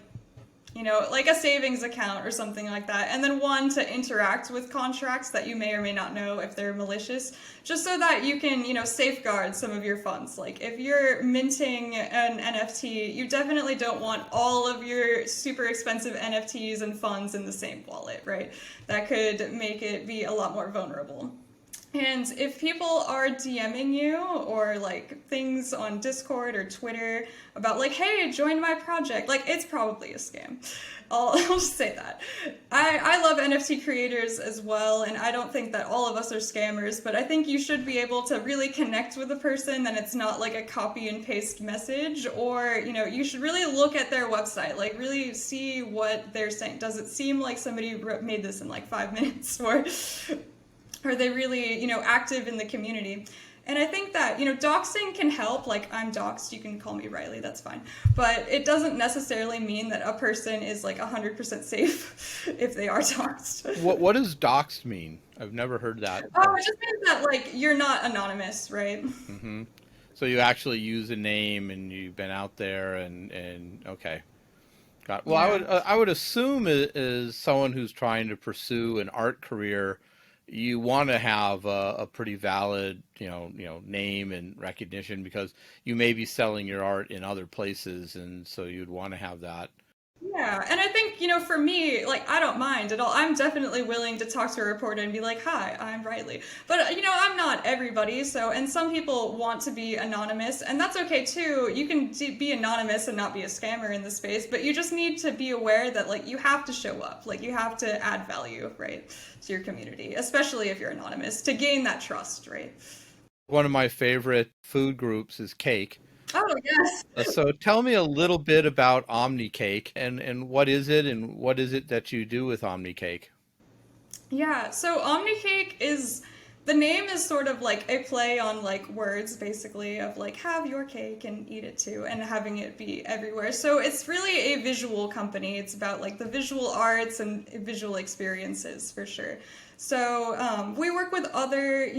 [SPEAKER 4] like a savings account or something like that. And then one to interact with contracts that you may or may not know if they're malicious, just so that you can, safeguard some of your funds. Like if you're minting an NFT, you definitely don't want all of your super expensive NFTs and funds in the same wallet, right? That could make it be a lot more vulnerable. And if people are DMing you or like things on Discord or Twitter about like, hey, join my project, like it's probably a scam. I'll just say that. I love NFT creators as well, and I don't think that all of us are scammers, but I think you should be able to really connect with a person and it's not like a copy and paste message, or, you should really look at their website, like really see what they're saying. Does it seem like somebody made this in like 5 minutes, or are they really, active in the community? And I think that, doxing can help. Like, I'm doxed, you can call me Rylee, that's fine. But it doesn't necessarily mean that a person is like 100% safe if they are doxed.
[SPEAKER 3] What does doxed mean? I've never heard that.
[SPEAKER 4] Oh, it just means that like you're not anonymous, right?
[SPEAKER 3] Hmm. So you actually use a name and you've been out there and okay. Got, well,
[SPEAKER 4] Yeah.
[SPEAKER 3] I would assume as someone who's trying to pursue an art career, you want to have a pretty valid, name and recognition, because you may be selling your art in other places, and so you'd want to have that.
[SPEAKER 4] Yeah, and I think, for me, like, I don't mind at all. I'm definitely willing to talk to a reporter and be like, hi, I'm Rylee. But, I'm not everybody, so, and some people want to be anonymous, and that's okay too. You can be anonymous and not be a scammer in the space, but you just need to be aware that, like, you have to show up. Like, you have to add value, right, to your community, especially if you're anonymous, to gain that trust, right?
[SPEAKER 3] One of my favorite food groups is cake.
[SPEAKER 4] Oh, yes.
[SPEAKER 3] So tell me a little bit about Omnicake, and what is it, and what is it that you do with Omnicake?
[SPEAKER 4] Yeah, so Omnicake is, the name is sort of like a play on like words basically of like have your cake and eat it too, and having it be everywhere. So it's really a visual company. It's about like the visual arts and visual experiences for sure. So we work with other,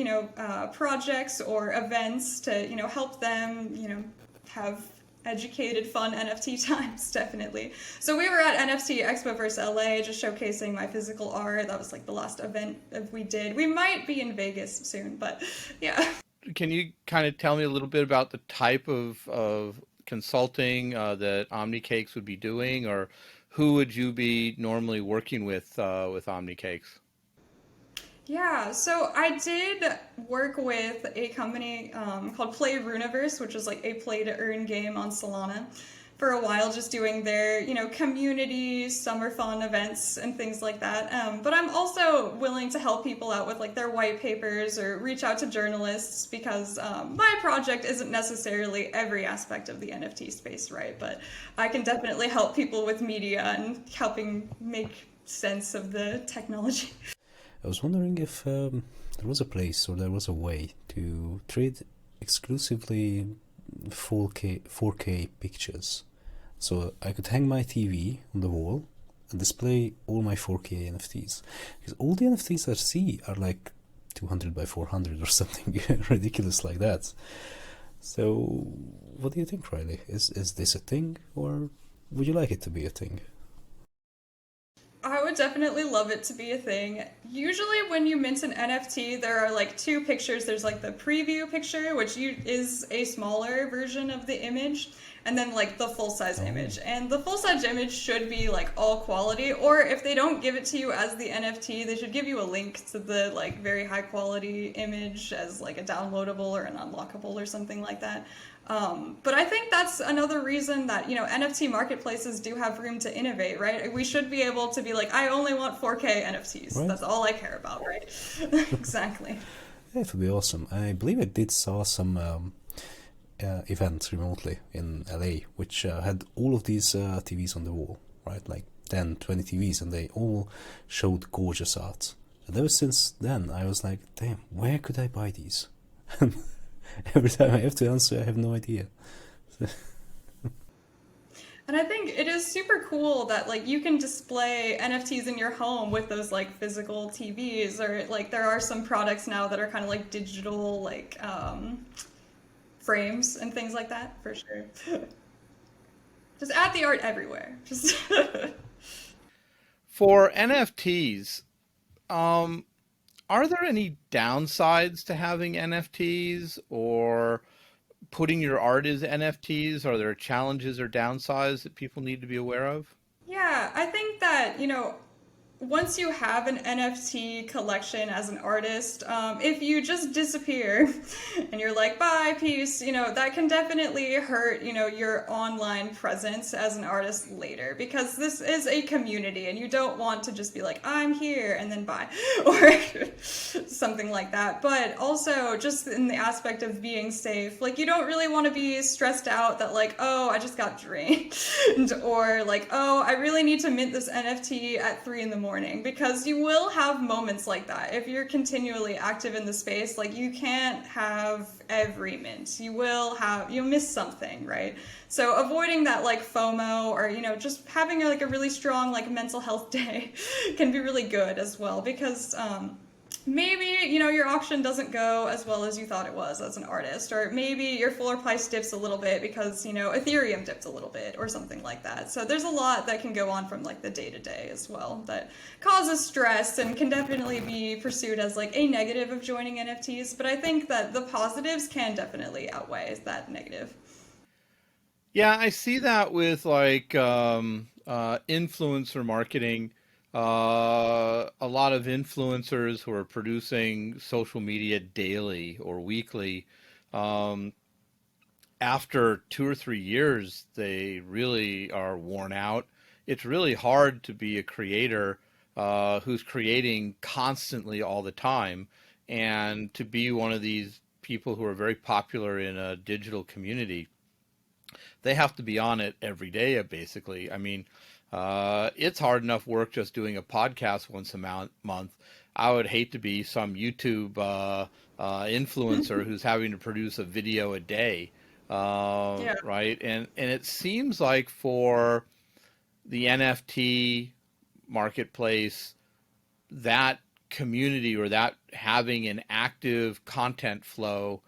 [SPEAKER 4] projects or events to, help them, have educated, fun NFT times, definitely. So we were at NFT Expoverse LA, just showcasing my physical art. That was like the last event that we did. We might be in Vegas soon, but yeah.
[SPEAKER 3] Can you kind of tell me a little bit about the type of consulting that Omnicakes would be doing, or who would you be normally working with Omnicakes?
[SPEAKER 4] Yeah, so I did work with a company called Play Runiverse, which is like a play to earn game on Solana for a while, just doing their, community summer fun events and things like that. But I'm also willing to help people out with like their white papers or reach out to journalists, because my project isn't necessarily every aspect of the NFT space, right? But I can definitely help people with media and helping make sense of the technology.
[SPEAKER 5] I was wondering if there was a place or there was a way to trade exclusively 4K pictures. So I could hang my TV on the wall and display all my 4K NFTs. Because all the NFTs I see are like 200 by 400 or something ridiculous like that. So what do you think, Rylee? Is this a thing, or would you like it to be a thing?
[SPEAKER 4] I would definitely love it to be a thing. Usually when you mint an NFT, there are like two pictures. There's like the preview picture, which is a smaller version of the image, and then like the full-size image. And the full-size image should be like all quality, or if they don't give it to you as the NFT, they should give you a link to the like very high quality image as like a downloadable or an unlockable or something like that. But I think that's another reason that, NFT marketplaces do have room to innovate, right? We should be able to be like, I only want 4K NFTs.
[SPEAKER 5] Right.
[SPEAKER 4] That's all I care about, right? Exactly.
[SPEAKER 5] Yeah, it would be awesome. I believe I did saw some event remotely in LA, which had all of these TVs on the wall, right? Like 10, 20 TVs, and they all showed gorgeous art. And ever since then, I was like, damn, where could I buy these? Every time I have to answer, I have no idea.
[SPEAKER 4] And I think it is super cool that like you can display NFTs in your home with those like physical TVs, or like there are some products now that are kind of like digital like frames and things like that, for sure. Just add the art everywhere. Just
[SPEAKER 3] For NFTs, are there any downsides to having NFTs or putting your art as NFTs? Are there challenges or downsides that people need to be aware of?
[SPEAKER 4] Yeah, I think that, once you have an NFT collection as an artist, if you just disappear and you're like, bye, peace, that can definitely hurt, your online presence as an artist later, because this is a community and you don't want to just be like, I'm here and then bye, or something like that. But also just in the aspect of being safe, like you don't really want to be stressed out that like, oh, I just got drained, or like, oh, I really need to mint this NFT at 3 a.m, because you will have moments like that. If you're continually active in the space, like you can't have every mint. You'll miss something, right? So avoiding that like FOMO, or, just having like a really strong like mental health day can be really good as well, because maybe, your auction doesn't go as well as you thought it was as an artist, or maybe your floor price dips a little bit because, Ethereum dipped a little bit or something like that. So there's a lot that can go on from like the day-to-day as well that causes stress and can definitely be pursued as like a negative of joining NFTs. But I think that the positives can definitely outweigh that negative.
[SPEAKER 3] Yeah, I see that with like influencer marketing. A lot of influencers who are producing social media daily or weekly, after 2 or 3 years, they really are worn out. It's really hard to be a creator who's creating constantly all the time, and to be one of these people who are very popular in a digital community. They have to be on it every day, basically. I mean, it's hard enough work just doing a podcast once a month. I would hate to be some YouTube influencer who's having to produce a video a day,
[SPEAKER 4] Yeah.
[SPEAKER 3] right? And it seems like for the NFT marketplace, that community, or that having an active content flow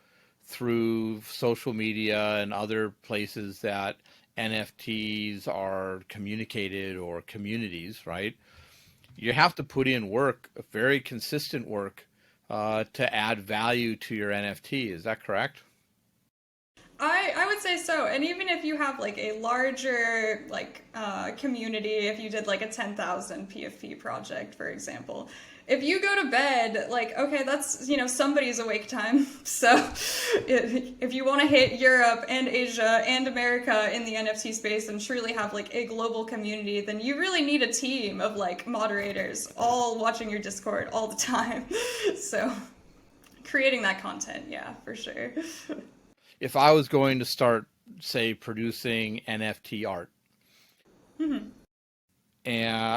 [SPEAKER 3] through social media and other places that NFTs are communicated, or communities, right? You have to put in work, very consistent work, to add value to your NFT. Is that correct?
[SPEAKER 4] I would say so. And even if you have like a larger like community, if you did like a 10,000 PFP project, for example, if you go to bed, like, okay, that's, somebody's awake time. So if you want to hit Europe and Asia and America in the NFT space and truly have like a global community, then you really need a team of like moderators all watching your Discord all the time. So creating that content, yeah, for sure.
[SPEAKER 3] If I was going to start, say, producing NFT art, and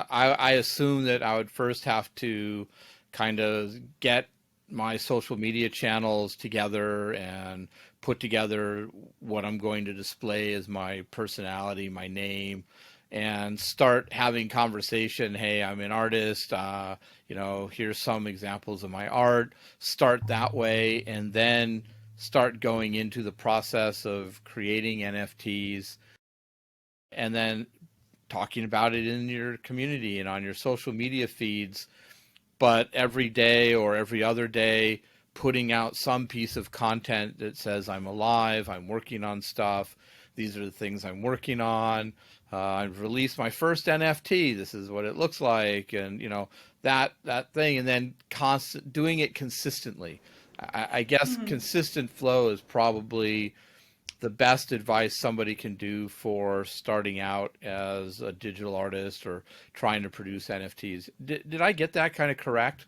[SPEAKER 3] I assume that I would first have to kind of get my social media channels together and put together what I'm going to display as my personality, my name, and start having conversation. Hey, I'm an artist. Here's some examples of my art. Start that way, and then start going into the process of creating NFTs, and then talking about it in your community and on your social media feeds, but every day or every other day putting out some piece of content that says I'm alive, I'm working on stuff, these are the things I'm working on, I've released my first NFT, this is what it looks like, and that thing, and then doing it consistently. I guess consistent flow is probably the best advice somebody can do for starting out as a digital artist or trying to produce NFTs. Did I get that kind of correct?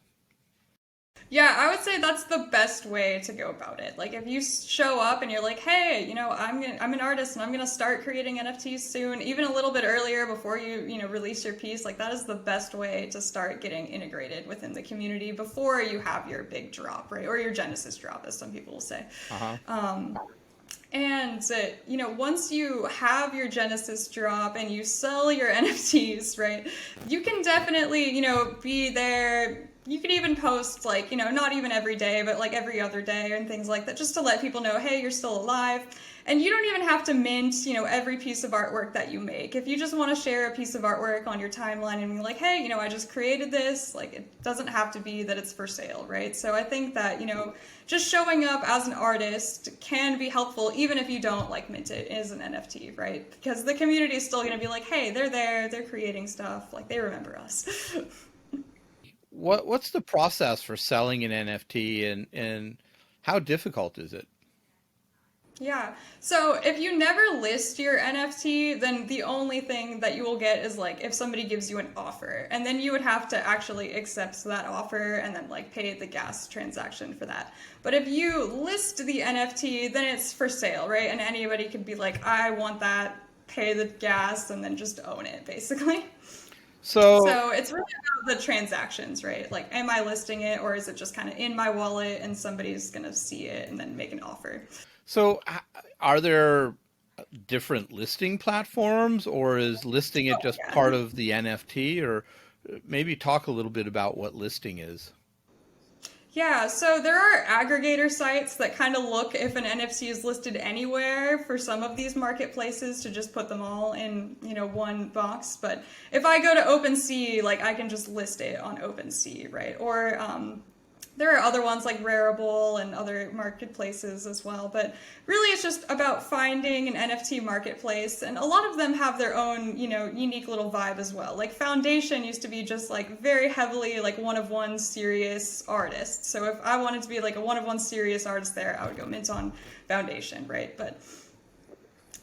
[SPEAKER 4] Yeah, I would say that's the best way to go about it. Like if you show up and you're like, "Hey, I'm an artist and I'm going to start creating NFTs soon," even a little bit earlier before you release your piece, like that is the best way to start getting integrated within the community before you have your big drop, right? Or your Genesis drop, as some people will say. And once you have your Genesis drop and you sell your NFTs, right, you can definitely, be there. You could even post like, not even every day, but like every other day and things like that, just to let people know, hey, you're still alive. And you don't even have to mint, every piece of artwork that you make. If you just want to share a piece of artwork on your timeline and be like, hey, I just created this, like it doesn't have to be that it's for sale, right? So I think that, just showing up as an artist can be helpful even if you don't like mint it as an NFT, right? Because the community is still going to be like, hey, they're there, they're creating stuff, like they remember us.
[SPEAKER 3] What's the process for selling an NFT and how difficult is it?
[SPEAKER 4] Yeah. So if you never list your NFT, then the only thing that you will get is like if somebody gives you an offer, and then you would have to actually accept that offer and then like pay the gas transaction for that. But if you list the NFT, then it's for sale, right? And anybody could be like, I want that, pay the gas, and then just own it, basically. So it's really about the transactions, right? Like, am I listing it, or is it just kind of in my wallet and somebody's going to see it and then make an offer?
[SPEAKER 3] So are there different listing platforms, or is listing it just part of the NFT? Or maybe talk a little bit about what listing is.
[SPEAKER 4] Yeah, so there are aggregator sites that kind of look if an NFT is listed anywhere for some of these marketplaces to just put them all in, one box. But if I go to OpenSea, like I can just list it on OpenSea, right? Or there are other ones like Rarible and other marketplaces as well, but really it's just about finding an NFT marketplace, and a lot of them have their own, unique little vibe as well. Like Foundation used to be just like very heavily like one-of-one serious artists. So if I wanted to be like a one-of-one serious artist there, I would go mint on Foundation, right? But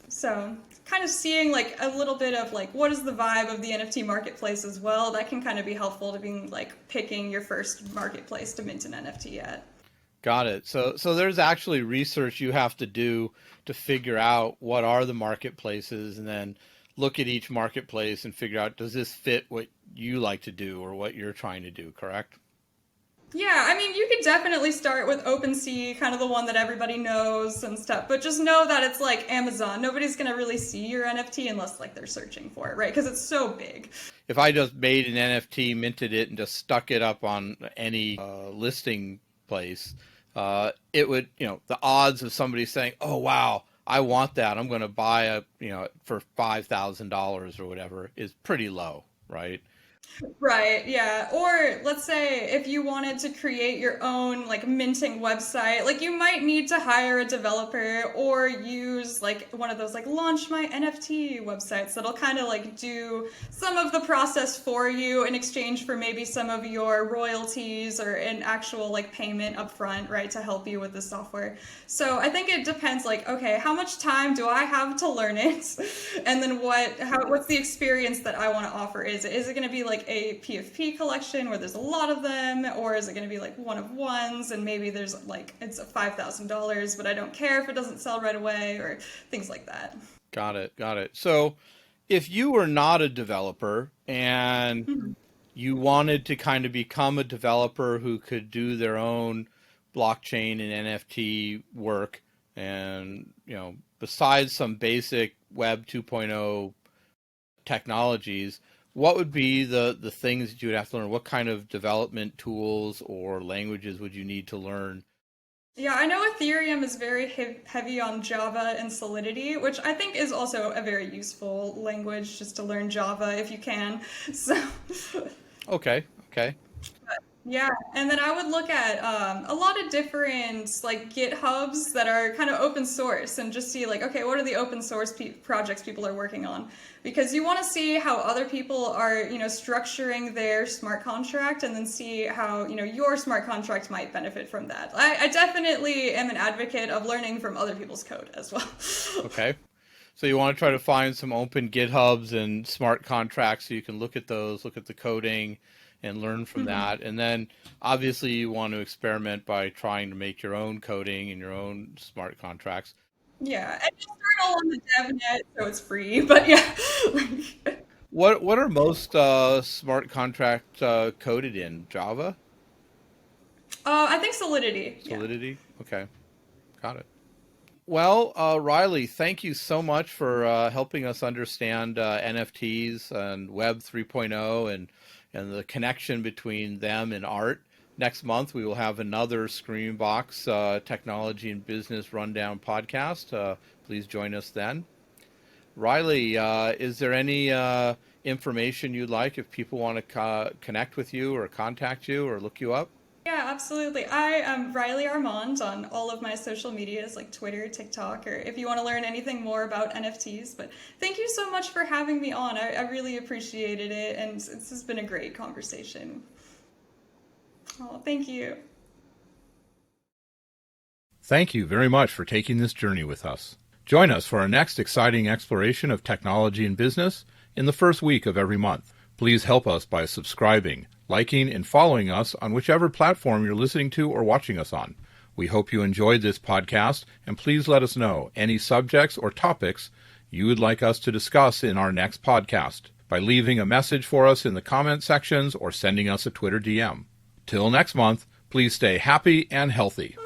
[SPEAKER 4] so kind of seeing like a little bit of like what is the vibe of the NFT marketplace as well, that can kind of be helpful to being like picking your first marketplace to mint an NFT at.
[SPEAKER 3] Got it. So there's actually research you have to do to figure out what are the marketplaces, and then look at each marketplace and figure out, does this fit what you like to do or what you're trying to do, correct?
[SPEAKER 4] Yeah, I mean, you could definitely start with OpenSea, kind of the one that everybody knows and stuff, but just know that it's like Amazon. Nobody's going to really see your NFT unless like they're searching for it, right? Because it's so big.
[SPEAKER 3] If I just made an NFT, minted it, and just stuck it up on any listing place, it would, the odds of somebody saying, oh, wow, I want that, I'm going to buy for $5,000 or whatever, is pretty low, right?
[SPEAKER 4] Right, yeah. Or let's say if you wanted to create your own like minting website, like you might need to hire a developer or use like one of those like launch my NFT websites that'll kind of like do some of the process for you in exchange for maybe some of your royalties or an actual like payment upfront, right, to help you with the software. So I think it depends like, okay, how much time do I have to learn it? And then what's the experience that I want to offer? Is it going to be like a PFP collection where there's a lot of them, or is it going to be like one of ones and maybe there's like it's $5,000 but I don't care if it doesn't sell right away, or things like that.
[SPEAKER 3] Got it. So if you were not a developer and you wanted to kind of become a developer who could do their own blockchain and NFT work, and besides some basic Web 2.0 technologies, what would be the things that you would have to learn? What kind of development tools or languages would you need to learn
[SPEAKER 4] Yeah, I know Ethereum is very heavy on Java and Solidity, which I think is also a very useful language just to learn Java if you can. So,
[SPEAKER 3] Okay.
[SPEAKER 4] yeah, and then I would look at a lot of different like GitHubs that are kind of open source and just see like, okay, what are the open source projects people are working on? Because you want to see how other people are, structuring their smart contract and then see how, your smart contract might benefit from that. I definitely am an advocate of learning from other people's code as well.
[SPEAKER 3] Okay. So you want to try to find some open GitHubs and smart contracts so you can look at those, look at the coding, and learn from that. And then obviously you want to experiment by trying to make your own coding and your own smart contracts.
[SPEAKER 4] Yeah, and you start all on the DevNet, so it's free, but yeah.
[SPEAKER 3] What are most smart contract coded in? Java?
[SPEAKER 4] I think Solidity. Yeah.
[SPEAKER 3] Solidity? Okay. Got it. Well, Rylee, thank you so much for helping us understand NFTs and Web 3.0 and the connection between them and art. Next month, we will have another ScreamingBox Technology and Business Rundown podcast. Please join us then. Rylee, is there any information you'd like if people want to connect with you or contact you or look you up?
[SPEAKER 4] Yeah, absolutely. I am Rylee Armond on all of my social medias like Twitter, TikTok, or if you want to learn anything more about NFTs. But thank you so much for having me on. I really appreciated it, and this has been a great conversation. Oh, thank you.
[SPEAKER 3] Thank you very much for taking this journey with us. Join us for our next exciting exploration of technology and business in the first week of every month. Please help us by subscribing, liking, and following us on whichever platform you're listening to or watching us on. We hope you enjoyed this podcast, and please let us know any subjects or topics you would like us to discuss in our next podcast by leaving a message for us in the comment sections or sending us a Twitter DM. Till next month, please stay happy and healthy.